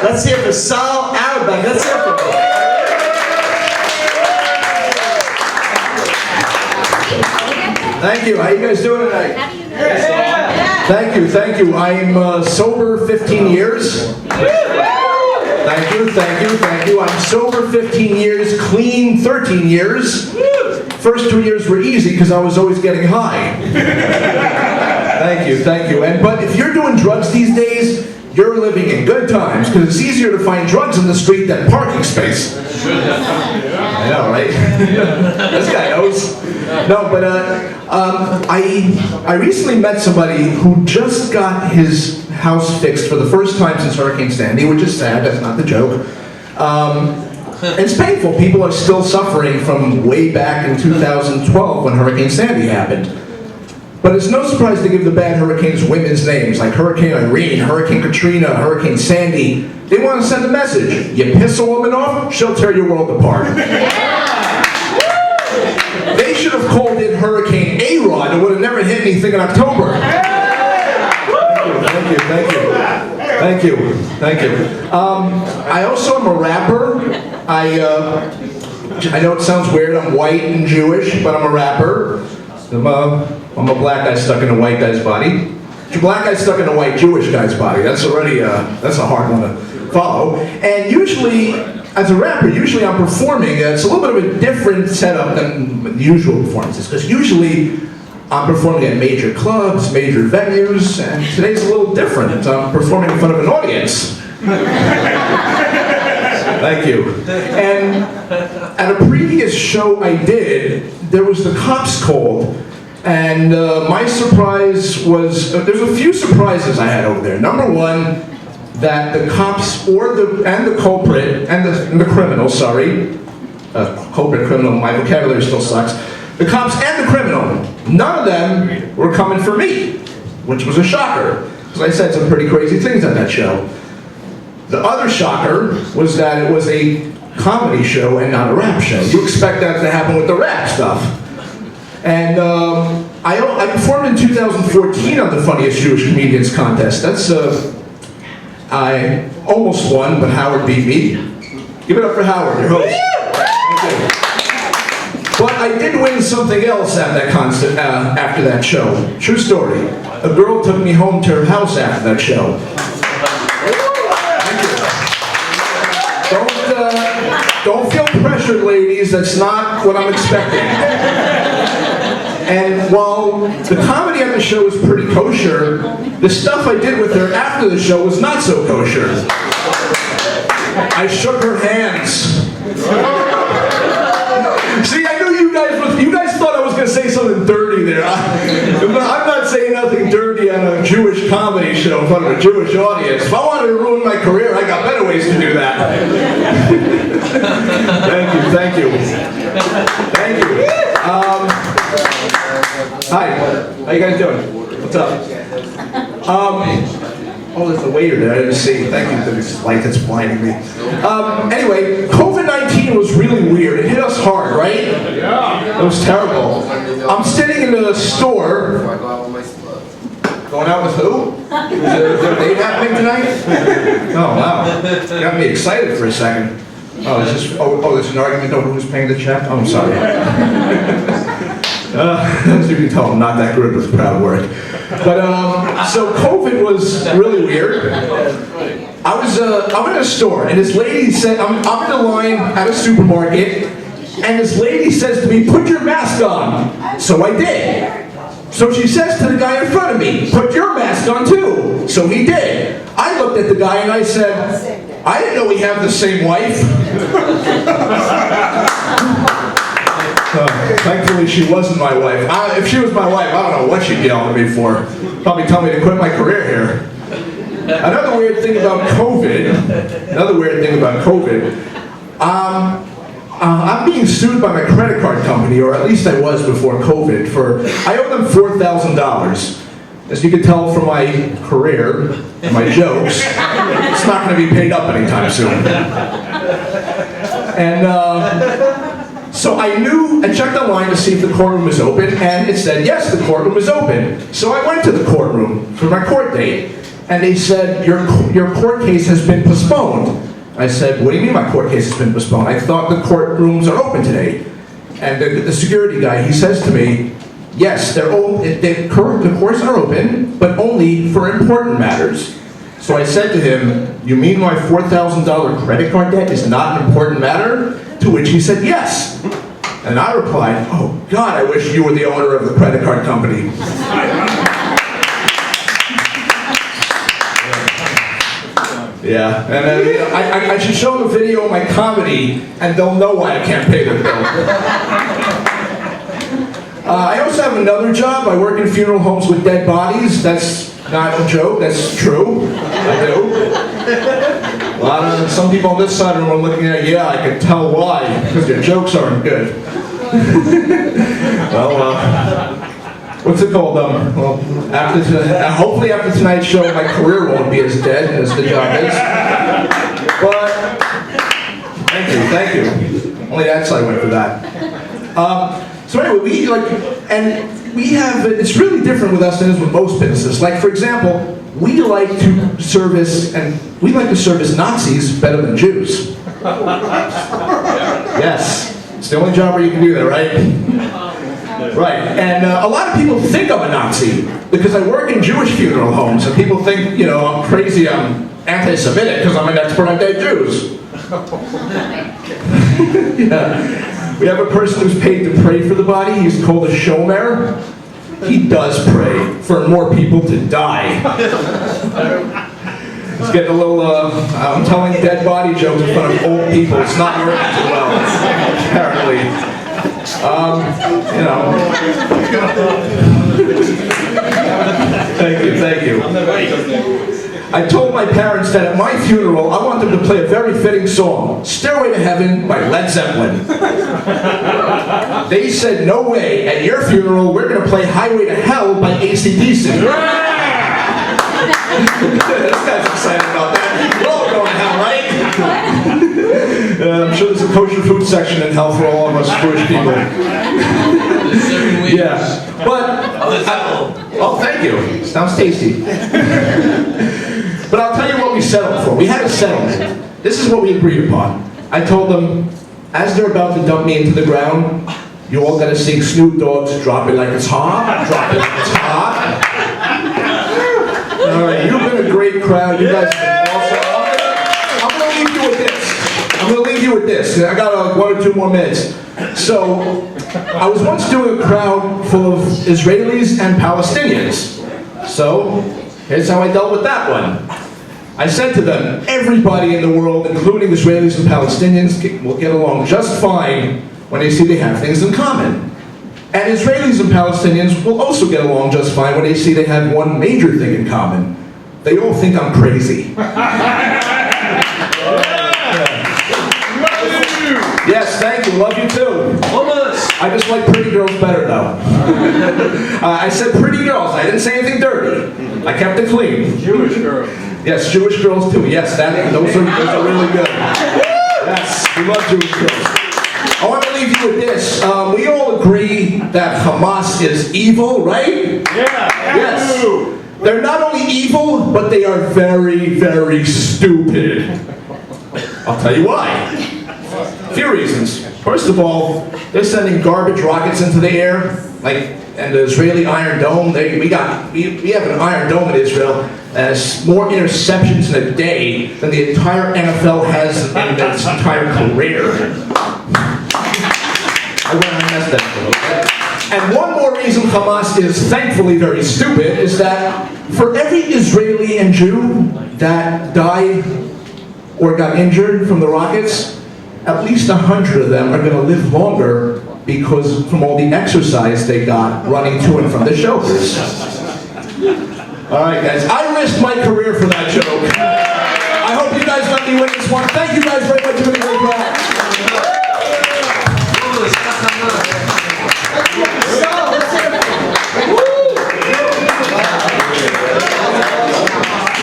Let's hear it for Saul Auerbach. Let's hear it for him. Thank you. How you guys doing tonight? Thank you, thank you. I'm sober 15 years. Thank you, thank you, thank you. I'm sober 15 years, clean 13 years. First 2 years were easy because I was always getting high. Thank you, thank you. But if you're doing drugs these days, you're living in good times because it's easier to find drugs in the street than parking space. I know, right? This guy knows. No, but I recently met somebody who just got his house fixed for the first time since Hurricane Sandy, which is sad, that's not the joke. It's painful. People are still suffering from way back in 2012 when Hurricane Sandy happened. But it's no surprise to give the bad hurricanes women's names, like Hurricane Irene, Hurricane Katrina, Hurricane Sandy. They want to send a message. You piss a woman off, she'll tear your world apart. They should have called it Hurricane A-Rod. It would have never hit anything in October. Thank you, thank you, thank you, thank you. I also am a rapper. I know it sounds weird, I'm white and Jewish, but I'm a rapper. I'm a black guy stuck in a white guy's body. A black guy stuck in a white Jewish guy's body. That's already that's a hard one to follow. And usually, as a rapper, usually I'm performing. It's a little bit of a different setup than usual performances, because usually I'm performing at major clubs, major venues, and today's a little different. I'm performing in front of an audience. Thank you. And at a previous show I did, there was the cops called, and my surprise was, there's a few surprises I had over there. Number one, that the cops and the culprit, and the criminal, sorry, culprit, criminal, my vocabulary still sucks. The cops and the criminal, none of them were coming for me, which was a shocker, because I said some pretty crazy things on that show. The other shocker was that it was a comedy show and not a rap show. You expect that to happen with the rap stuff. And I performed in 2014 on the Funniest Jewish Comedians contest. That's, I almost won, but Howard beat me. Give it up for Howard, your host. Thank you. But I did win something else at that after that show. True story. A girl took me home to her house after that show. Don't feel pressured, ladies. That's not what I'm expecting. And while the comedy on the show was pretty kosher, the stuff I did with her after the show was not so kosher. I shook her hands. See, I knew you guys thought I was going to say something dirty there. I'm not saying nothing dirty on a Jewish comedy show in front of a Jewish audience. If I wanted to ruin my career, I got better ways to do that. Thank you, thank you. Thank you. Hi, how you guys doing? What's up? Oh, there's a waiter there, I didn't see. Thank you for this light that's blinding me. Anyway, COVID-19 was really weird. It hit us hard, right? Yeah. It was terrible. I'm sitting in a store. Going out with who? Is there a date happening tonight? Oh, wow. Got me excited for a second. Oh, there's an argument over who's paying the check? Oh, I'm sorry. As you can tell, I'm not that good with crowd work. But, so COVID was really weird. I'm in a store, and this lady said, I'm in a line at a supermarket, and this lady says to me, "Put your mask on." So I did. So she says to the guy in front of me, "Put your mask on too." So he did. I looked at the guy and I said, "I didn't know we have the same wife." Thankfully, she wasn't my wife. If she was my wife, I don't know what she'd yell at me for. Probably tell me to quit my career here. Another weird thing about COVID, I'm being sued by my credit card company, or at least I was before COVID, I owe them $4,000. As you can tell from my career and my jokes, it's not going to be paid up anytime soon. And so I checked online to see if the courtroom was open, and it said, yes, the courtroom is open. So I went to the courtroom for my court date. and they said, your court case has been postponed. I said, what do you mean my court case has been postponed? I thought the courtrooms are open today. And the security guy, he says to me, yes, the courts are open, but only for important matters. So I said to him, you mean my $4,000 credit card debt is not an important matter? To which he said, yes. And I replied, oh God, I wish you were the owner of the credit card company. Yeah, and I should show them a video of my comedy, and they'll know why I can't pay their bill. I also have another job. I work in funeral homes with dead bodies. That's not a joke, that's true. I do. Some people on this side of the room are looking at, yeah, I can tell why, because your jokes aren't good. Well, what's it called? Well, hopefully after tonight's show, my career won't be as dead as the job is. But thank you. Only that side went for that. So anyway, it's really different with us than it is with most businesses. Like, for example, we like to service Nazis better than Jews. Yes, it's the only job where you can do that, right? Right, and a lot of people think I'm a Nazi because I work in Jewish funeral homes, and people think, you know, I'm crazy, I'm anti-Semitic because I'm an expert on dead Jews. Yeah. We have a person who's paid to pray for the body. He's called a shomer. He does pray for more people to die. He's getting a little, I'm telling dead body jokes in front of old people. It's not working too well, apparently. You know. Thank you. I told my parents that at my funeral, I want them to play a very fitting song, Stairway to Heaven by Led Zeppelin. They said, no way, at your funeral, we're going to play Highway to Hell by AC/DC. This guy's excited about that. We're all going to hell, right? I'm sure there's a kosher food section in hell for all of us Jewish people. Yeah, but, oh, thank you. Sounds tasty. But I'll tell you what we settled for. We had a settlement. This is what we agreed upon. I told them, as they're about to dump me into the ground, you all gotta sing Snoop Dogg's Drop It Like It's Hot, Drop It Like It's Hot. All right, you've been a great crowd. You guys have been awesome. I'm gonna leave you with this. I got 1 or 2 more minutes. So, I was once doing a crowd full of Israelis and Palestinians. So, here's how I dealt with that one. I said to them, everybody in the world, including Israelis and Palestinians, will get along just fine when they see they have things in common. And Israelis and Palestinians will also get along just fine when they see they have one major thing in common. They all think I'm crazy. Yes, thank you. Love you too. I just like pretty girls better, though. I said pretty girls. I didn't say anything dirty. I kept it clean. Jewish girls. Yes, Jewish girls too. Yes, those are really good. Yes, we love Jewish girls. I want to leave you with this. We all agree that Hamas is evil, right? Yeah. Yes. They're not only evil, but they are very, very stupid. I'll tell you why. A few reasons. First of all, they're sending garbage rockets into the air, and the Israeli Iron Dome. We have an Iron Dome in Israel that has more interceptions in a day than the entire NFL has in its entire career. I messed that up. And one more reason Hamas is thankfully very stupid is that for every Israeli and Jew that died or got injured from the rockets, at least 100 of them are going to live longer because from all the exercise they got running to and from the shelters. All right, guys. I risked my career for that joke. I hope you guys let me win this one. Thank you guys very much for